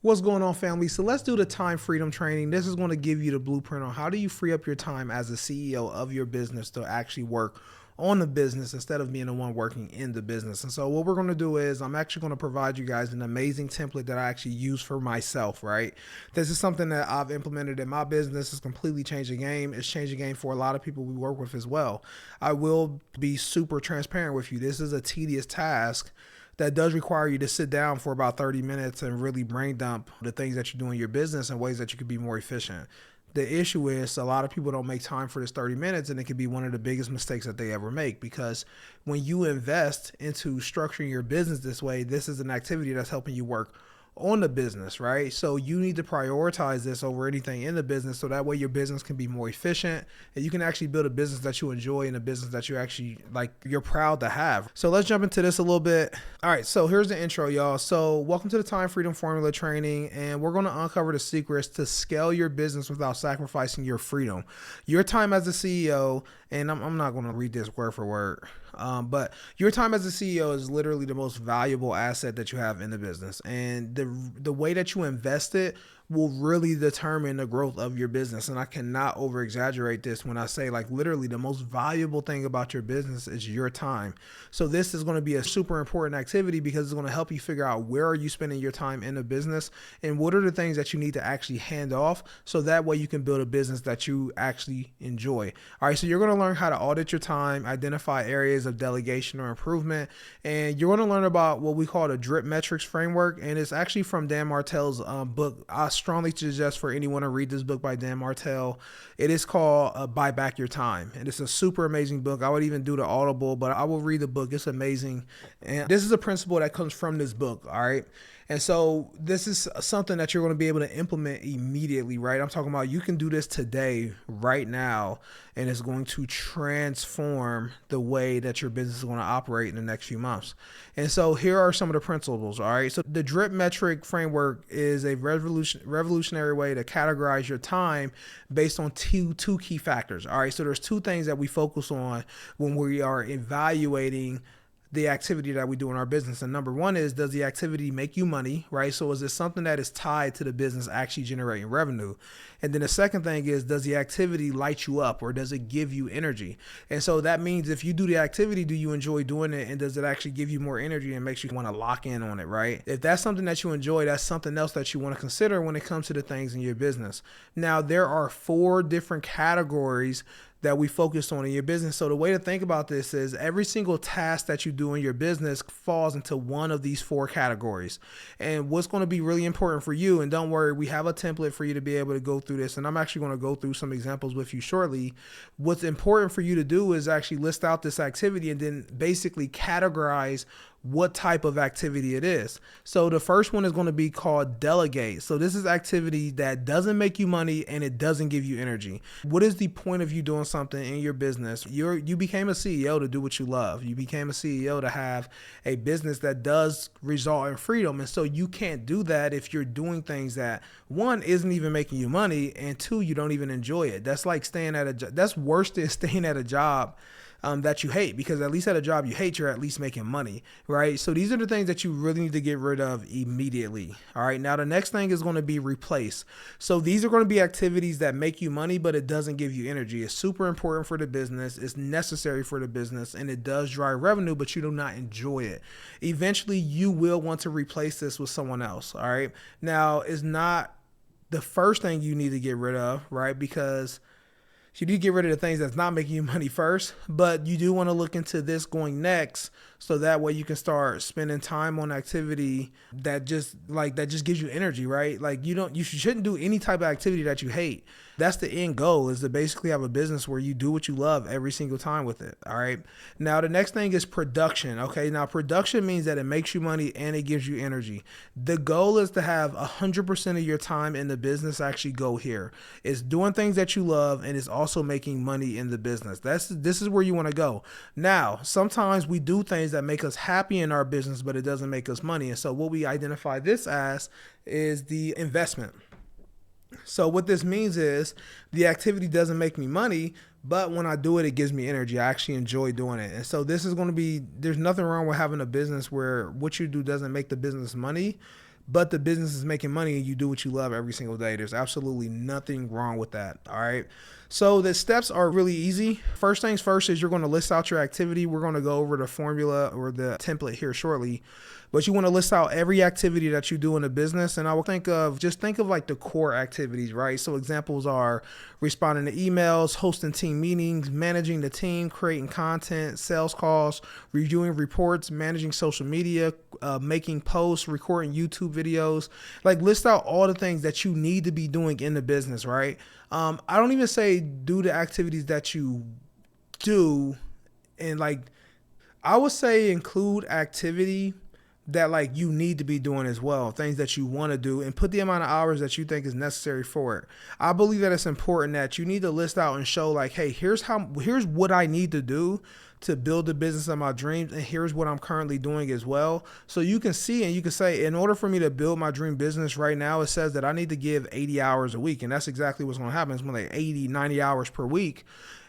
What's going on, family? So let's do the time freedom training. This is going to give you the blueprint on how do you free up your time as a CEO of your business to actually work on the business instead of being the one working in the business. And so what we're going to do is I'm actually going to provide you guys an amazing template that I actually use for myself, right? This is something that I've implemented in my business. It's completely changed the game. It's changed the game for a lot of people we work with as well. I will be super transparent with you. This is a tedious task that does require you to sit down for about 30 minutes and really brain dump the things that you do in your business in ways that you could be more efficient. The issue is a lot of people don't make time for this 30 minutes, and it can be one of the biggest mistakes that they ever make, because when you invest into structuring your business this way, this is an activity that's helping you work on the business, right? So you need to prioritize this over anything in the business, so that way your business can be more efficient and you can actually build a business that you enjoy and a business that you actually like, you're proud to have. So let's jump into this a little bit. All right, so here's the intro, y'all. So welcome to the Time Freedom Formula training, and we're going to uncover the secrets to scale your business without sacrificing your freedom. Your time as a CEO, and I'm not going to read this word for word, but your time as a CEO is literally the most valuable asset that you have in the business. And the way that you invest it will really determine the growth of your business. And I cannot over exaggerate this when I say, like, literally the most valuable thing about your business is your time. So this is going to be a super important activity because it's going to help you figure out where are you spending your time in the business and what are the things that you need to actually hand off, so that way you can build a business that you actually enjoy. All right, so you're going to learn how to audit your time, identify areas of delegation or improvement, and you're going to learn about what we call the drip metrics framework. And it's actually from Dan Martell's book. I strongly suggest for anyone to read this book by Dan Martell. It is called Buy Back Your Time, and it's a super amazing book. I would even do the Audible, but I will read the book. It's amazing. And this is a principle that comes from this book, all right? And so this is something that you're going to be able to implement immediately, right? I'm talking about you can do this today, right now, and it's going to transform the way that your business is going to operate in the next few months. And so here are some of the principles, all right? So the drip metric framework is a revolutionary way to categorize your time based on two key factors, all right? So there's two things that we focus on when we are evaluating the activity that we do in our business. And number one is, does the activity make you money, right? So is it something that is tied to the business actually generating revenue? And then the second thing is, does the activity light you up, or does it give you energy? And so that means if you do the activity, do you enjoy doing it? And does it actually give you more energy and makes you want to lock in on it, right? If that's something that you enjoy, that's something else that you want to consider when it comes to the things in your business. Now, there are 4 different categories that we focus on in your business. So the way to think about this is every single task that you do in your business falls into one of these 4 categories. And what's going to be really important for you, and don't worry, we have a template for you to be able to go through this, and I'm actually going to go through some examples with you shortly. What's important for you to do is actually list out this activity and then basically categorize what type of activity it is. So the first one is going to be called delegate. So this is activity that doesn't make you money and it doesn't give you energy. What is the point of you doing something in your business? You became a CEO to do what you love. You became a CEO to have a business that does result in freedom. And so you can't do that if you're doing things that, one, isn't even making you money, and 2, you don't even enjoy it. That's like staying at that's worse than staying at a job that you hate, because at least at a job you hate, you're at least making money, right? So these are the things that you really need to get rid of immediately. All right. Now the next thing is going to be replace. So these are going to be activities that make you money, but it doesn't give you energy. It's super important for the business. It's necessary for the business, and it does drive revenue, but you do not enjoy it. Eventually you will want to replace this with someone else. All right. Now, it's not the first thing you need to get rid of, right? Because you do get rid of the things that's not making you money first, but you do want to look into this going next, so that way you can start spending time on activity that just gives you energy, right? Like you shouldn't do any type of activity that you hate. That's the end goal, is to basically have a business where you do what you love every single time with it. All right. Now the next thing is production. Okay. Now production means that it makes you money and it gives you energy. The goal is to have 100% of your time in the business actually go here. It's doing things that you love, and it's also making money in the business. This is where you want to go. Now, sometimes we do things that make us happy in our business, but it doesn't make us money. And so what we identify this as is the investment. So what this means is the activity doesn't make me money, but when I do it, it gives me energy. I actually enjoy doing it. And so this is going to be, there's nothing wrong with having a business where what you do doesn't make the business money, but the business is making money and you do what you love every single day. There's absolutely nothing wrong with that. All right. So the steps are really easy. First things first is you're going to list out your activity. We're going to go over the formula or the template here shortly, but you want to list out every activity that you do in a business. And I will think of like the core activities, right? So examples are responding to emails, hosting team meetings, managing the team, creating content, sales calls, reviewing reports, managing social media, making posts, recording YouTube videos. Like list out all the things that you need to be doing in the business, right? I don't even say do the activities that you do, and like I would say include activity that like you need to be doing as well, things that you want to do, and put the amount of hours that you think is necessary for it. I believe that it's important that you need to list out and show like, hey, here's what I need to do to build the business of my dreams, and here's what I'm currently doing as well. So you can see and you can say, in order for me to build my dream business right now, it says that I need to give 80 hours a week, and that's exactly what's going to happen. It's more like 80, 90 hours per week.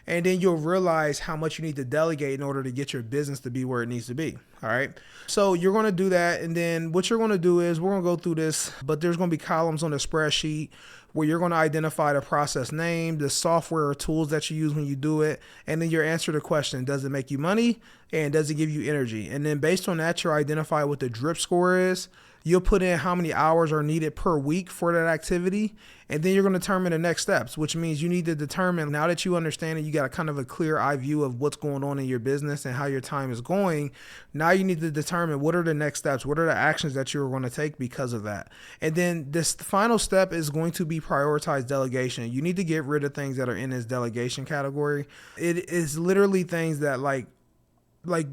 And then you'll realize how much you need to delegate in order to get your business to be where it needs to be. All right. So you're going to do that. And then what you're going to do is we're going to go through this, but there's going to be columns on the spreadsheet where you're going to identify the process name, the software or tools that you use when you do it. And then you answer the question, does it make you money? And does it give you energy? And then based on that, you'll identify what the drip score is. You'll put in how many hours are needed per week for that activity. And then you're going to determine the next steps, which means you need to determine, now that you understand it, you got a kind of a clear eye view of what's going on in your business and how your time is going. Now you need to determine what are the next steps, what are the actions that you're going to take because of that. And then this final step is going to be prioritize delegation. You need to get rid of things that are in this delegation category. It is literally things that like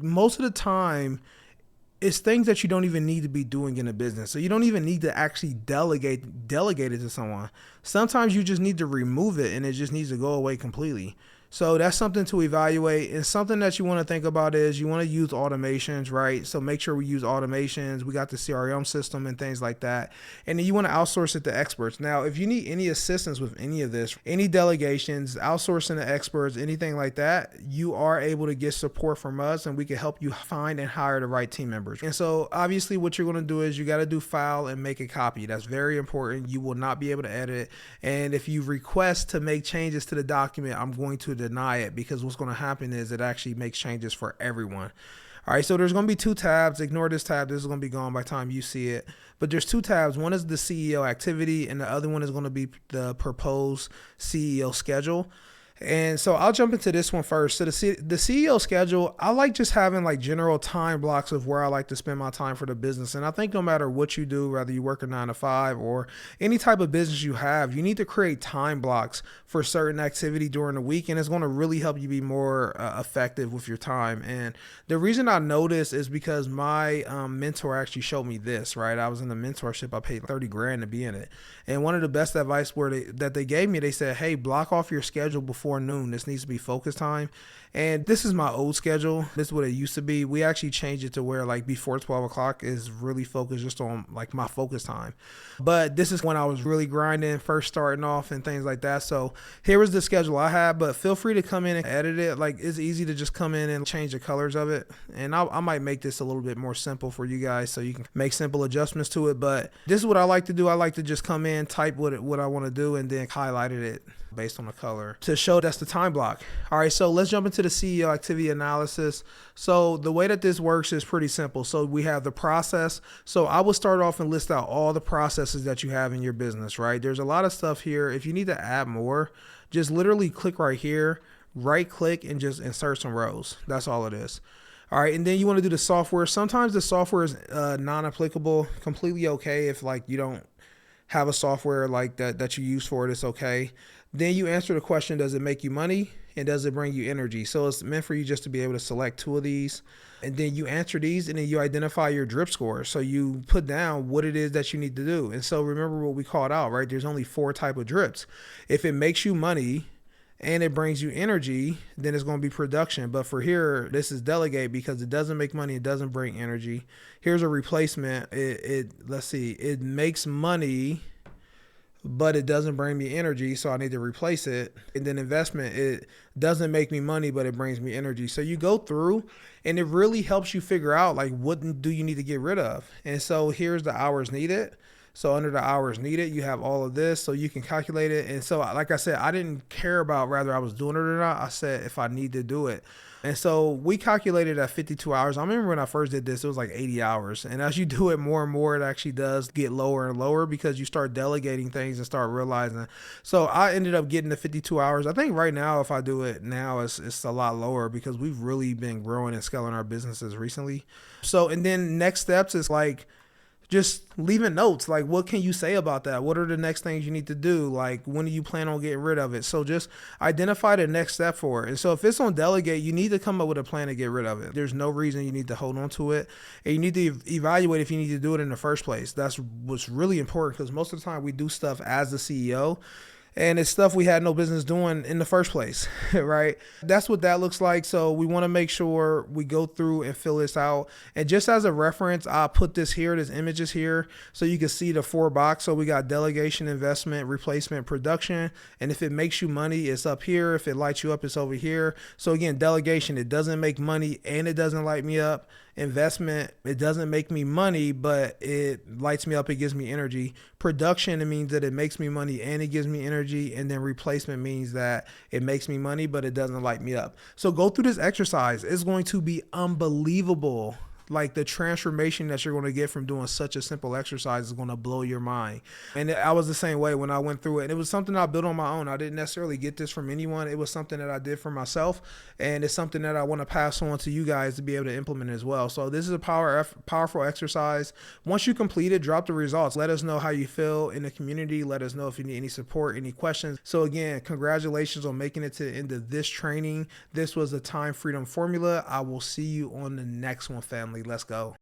most of the time, it's things that you don't even need to be doing in a business. So you don't even need to actually delegate it to someone. Sometimes you just need to remove it and it just needs to go away completely. So that's something to evaluate. And something that you want to think about is you want to use automations, right? So make sure we use automations. We got the CRM system and things like that. And then you want to outsource it to experts. Now, if you need any assistance with any of this, any delegations, outsourcing to experts, anything like that, you are able to get support from us and we can help you find and hire the right team members. And so obviously what you're going to do is you got to do file and make a copy. That's very important. You will not be able to edit. And if you request to make changes to the document, I'm going to deny it, because what's going to happen is it actually makes changes for everyone. All right, so there's going to be two tabs. Ignore this tab. This is going to be gone by the time you see it. But there's two tabs. One is the CEO activity, and the other one is going to be the proposed CEO schedule. And so I'll jump into this one first. So the CEO schedule, I like just having like general time blocks of where I like to spend my time for the business. And I think no matter what you do, whether you work a 9 to 5 or any type of business you have, you need to create time blocks for certain activity during the week. And it's going to really help you be more effective with your time. And the reason I know this is because my mentor actually showed me this, right? I was in the mentorship. I paid 30 grand to be in it. And one of the best advice that they gave me, they said, hey, block off your schedule before noon. This needs to be focus time. And this is my old schedule. This is what it used to be. We actually changed it to where like before 12 o'clock is really focused just on like my focus time. But this is when I was really grinding, first starting off and things like that. So here was the schedule I had, but feel free to come in and edit it. Like it's easy to just come in and change the colors of it. And I might make this a little bit more simple for you guys so you can make simple adjustments to it. But this is what I like to do. I like to just come in, type what I want to do, and then highlighted it based on the color to show that's the time block. All right, so let's jump into the CEO activity analysis. So the way that this works is pretty simple. So we have the process. So I will start off and list out all the processes that you have in your business, right? There's a lot of stuff here. If you need to add more, just literally click right here, right click, and just insert some rows. That's all it is. All right, and then you want to do the software. Sometimes the software is non-applicable, completely okay if like you don't have a software like that you use for it, it's okay. Then you answer the question, does it make you money and does it bring you energy? So it's meant for you just to be able to select two of these, and then you answer these, and then you identify your drip score. So you put down what it is that you need to do. And so remember what we called out, right? There's only 4 types of drips. If it makes you money and it brings you energy, then it's going to be production. But for here, this is delegate because it doesn't make money. It doesn't bring energy. Here's a replacement. Let's see, it makes money. but it doesn't bring me energy, so I need to replace it. And then investment, it doesn't make me money, but it brings me energy. So you go through and it really helps you figure out like what do you need to get rid of. And so here's the hours needed. So under the hours needed, you have all of this, so you can calculate it. And so, like I said, I didn't care about whether I was doing it or not. I said if I need to do it. And so we calculated at 52 hours. I remember when I first did this, it was like 80 hours. And as you do it more and more, it actually does get lower and lower because you start delegating things and start realizing. So I ended up getting to 52 hours. I think right now, if I do it now, it's a lot lower because we've really been growing and scaling our businesses recently. So, and then next steps is like, just leaving notes like what can you say about that, what are the next things you need to do, like when do you plan on getting rid of it. So just identify the next step for it. And so if it's on delegate, you need to come up with a plan to get rid of it. There's no reason you need to hold on to it, and you need to evaluate if you need to do it in the first place. That's what's really important, because most of the time we do stuff as the CEO and it's stuff we had no business doing in the first place, right? That's what that looks like. So we want to make sure we go through and fill this out. And just as a reference, I'll put this here, this image is here, so you can see the 4 box. So we got delegation, investment, replacement, production. And if it makes you money, it's up here. If it lights you up, it's over here. So again, delegation, it doesn't make money and it doesn't light me up. Investment, it doesn't make me money, but it lights me up, it gives me energy. Production, it means that it makes me money and it gives me energy. And then replacement means that it makes me money, but it doesn't light me up. So go through this exercise. It's going to be unbelievable. Like the transformation that you're going to get from doing such a simple exercise is going to blow your mind. And I was the same way when I went through it. And it was something I built on my own. I didn't necessarily get this from anyone. It was something that I did for myself. And it's something that I want to pass on to you guys to be able to implement as well. So this is a powerful exercise. Once you complete it, drop the results. Let us know how you feel in the community. Let us know if you need any support, any questions. So again, congratulations on making it to the end of this training. This was the Time Freedom Formula. I will see you on the next one, family. Let's go.